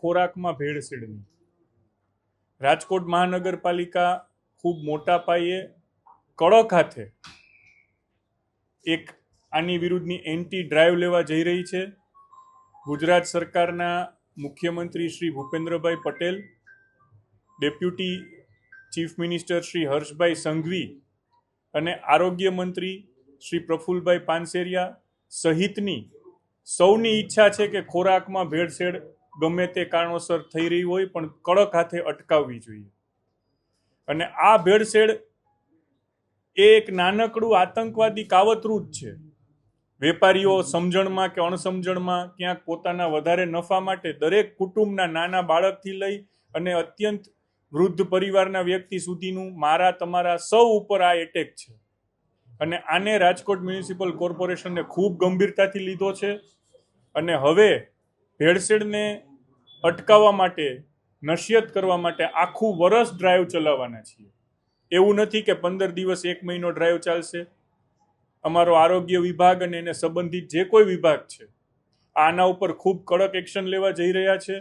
ખોરાકમાં ભેળસેળની રાજકોટ મહાનગરપાલિકા ખૂબ મોટા પાયે કડક હાથે એક આની વિરુદ્ધની એન્ટી ડ્રાઈવ લેવા જઈ રહી છે. ગુજરાત સરકારના મુખ્યમંત્રી Shri Bhupendrabhai Patel, deputy chief minister Shri Harshbhai Sanghavi અને આરોગ્ય મંત્રી શ્રી પ્રફુલભાઈ પાનસેરિયા સહિતની સૌની ઈચ્છા છે કે ખોરાકમાં ભેળસેળ ગમે તે કારણોસર થઈ રહી હોય પણ કડક હાથે અટકાવવી જોઈએ. અને આ ભેળસેળ એ એક નાનકડું આતંકવાદી કાવતરું જ છે. વેપારીઓ સમજણમાં કે અણસમજણમાં ક્યાંક પોતાના વધારે નફા માટે દરેક કુટુંબના નાના બાળકથી લઈ અને અત્યંત વૃદ્ધ પરિવારના વ્યક્તિ સુધીનું મારા તમારા સૌ ઉપર આ એટેક છે. અને આને રાજકોટ મ્યુનિસિપલ કોર્પોરેશનને ખૂબ ગંભીરતાથી લીધો છે. અને હવે ભેળસેળને અટકાવવા માટે, નસિયત કરવા માટે આખું વર્ષ ડ્રાઈવ ચલાવવાના છીએ. એવું નથી કે 15 દિવસ 1 મહિનો ડ્રાઈવ ચાલશે. અમારો આરોગ્ય વિભાગ અને એને સંબંધિત જે કોઈ વિભાગ છે આના ઉપર ખૂબ કડક એક્શન લેવા જઈ રહ્યા છે.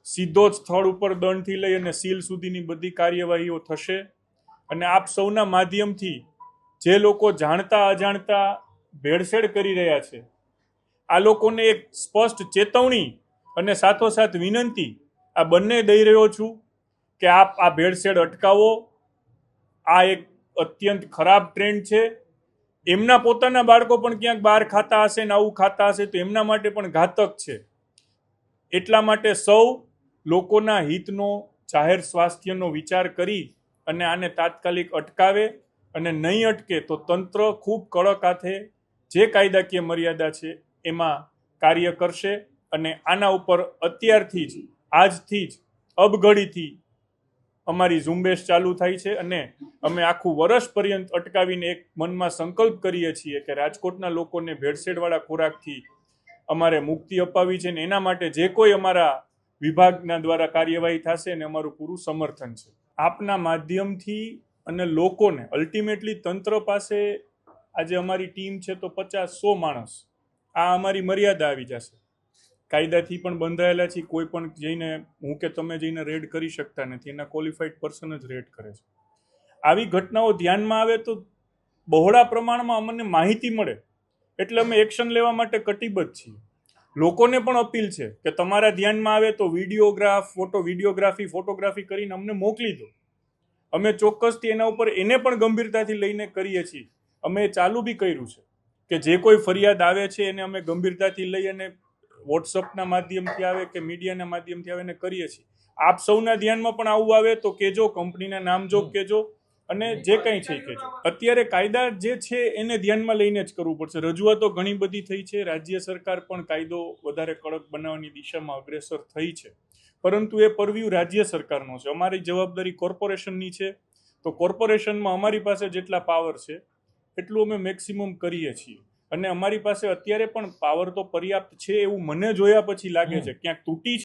સીધો જ સ્થળ ઉપર દંડથી લઈ અને સીલ સુધીની બધી કાર્યવાહીઓ થશે. અને આપ સૌના માધ્યમથી જે લોકો જાણતા અજાણતા ભેળસેળ કરી રહ્યા છે આ લોકોને એક સ્પષ્ટ ચેતવણી અને સાથોસાથ વિનંતી આ બંને દઈ રહ્યો છું કે આપ આ ભેળસેળ અટકાવો. આ એક અત્યંત ખરાબ ટ્રેન્ડ છે. એમના પોતાના બાળકો પણ ક્યાંક બહાર ખાતા હશે ને આવું ખાતા હશે તો એમના માટે પણ ઘાતક છે. એટલા માટે સૌ લોકોના હિતનો, જાહેર સ્વાસ્થ્યનો વિચાર કરી અને આને તાત્કાલિક અટકાવે. અને નહીં અટકે તો તંત્ર ખૂબ કડક હાથે જે કાયદાકીય મર્યાદા છે એમાં કાર્ય કરશે. અને આના ઉપર અત્યારથી જ, આજથી જ, અબઘડીથી અમારી ઝુંબેશ ચાલુ થાય છે. અને અમે આખું વર્ષ પર્યંત અટકાવીને એક મનમાં સંકલ્પ કરીએ છીએ કે રાજકોટના લોકોને ભેળસેળવાળા ખોરાકથી અમારે મુક્તિ અપાવી છે. ને એના માટે જે કોઈ અમારા વિભાગના દ્વારા કાર્યવાહી થશે અને અમારું પૂરું સમર્થન છે. આપના માધ્યમથી અને લોકોને અલ્ટિમેટલી તંત્ર પાસે આજે અમારી ટીમ છે તો 50-100 માણસ, આ અમારી મર્યાદા આવી જશે. કાયદાથી પણ બંધાયેલા છે. કોઈ પણ જઈને હું કે તમે જઈને રેડ કરી શકતા નથી. એના ક્વોલિફાઈડ પર્સન જ રેડ કરે છે. આવી ઘટનાઓ ધ્યાનમાં આવે તો બહોળા પ્રમાણમાં અમને માહિતી મળે એટલે અમે એક્શન લેવા માટે કટિબદ્ધ છીએ. લોકોને પણ અપીલ છે કે તમારા ધ્યાનમાં આવે તો ફોટોગ્રાફી કરીને અમને મોકલી દો. અમે ચોક્કસથી એના ઉપર એને પણ ગંભીરતાથી લઈને કરીએ છીએ. અમે ચાલુ બી કર્યું છે કે જે કોઈ ફરિયાદ આવે છે એને અમે ગંભીરતાથી લઈ અને વોટ્સઅપના માધ્યમથી આવે કે મીડિયાના માધ્યમથી આવે ને કરીએ છીએ. આપ સૌના ધ્યાનમાં પણ આવું આવે તો કહેજો, કંપનીના નામ જો કહેજો અને જે કંઈ છે કહેજો. અત્યારે કાયદા જે છે એને ધ્યાનમાં લઈને જ કરવું પડશે. રજૂઆતો ઘણી બધી થઈ છે. રાજ્ય સરકાર પણ કાયદો વધારે કડક બનાવવાની દિશામાં અગ્રેસર થઈ છે. પરંતુ એ પરવ્યુ રાજ્ય સરકારનો છે. અમારી જવાબદારી કોર્પોરેશનની છે. તો કોર્પોરેશનમાં અમારી પાસે જેટલા પાવર છે એટલું અમે મેક્સિમમ કરીએ છીએ. અને અમારી પાસે અત્યારે પણ પાવર તો પર્યાપ્ત છે એવું મને જોયા પછી લાગે છે. ક્યાંક તૂટી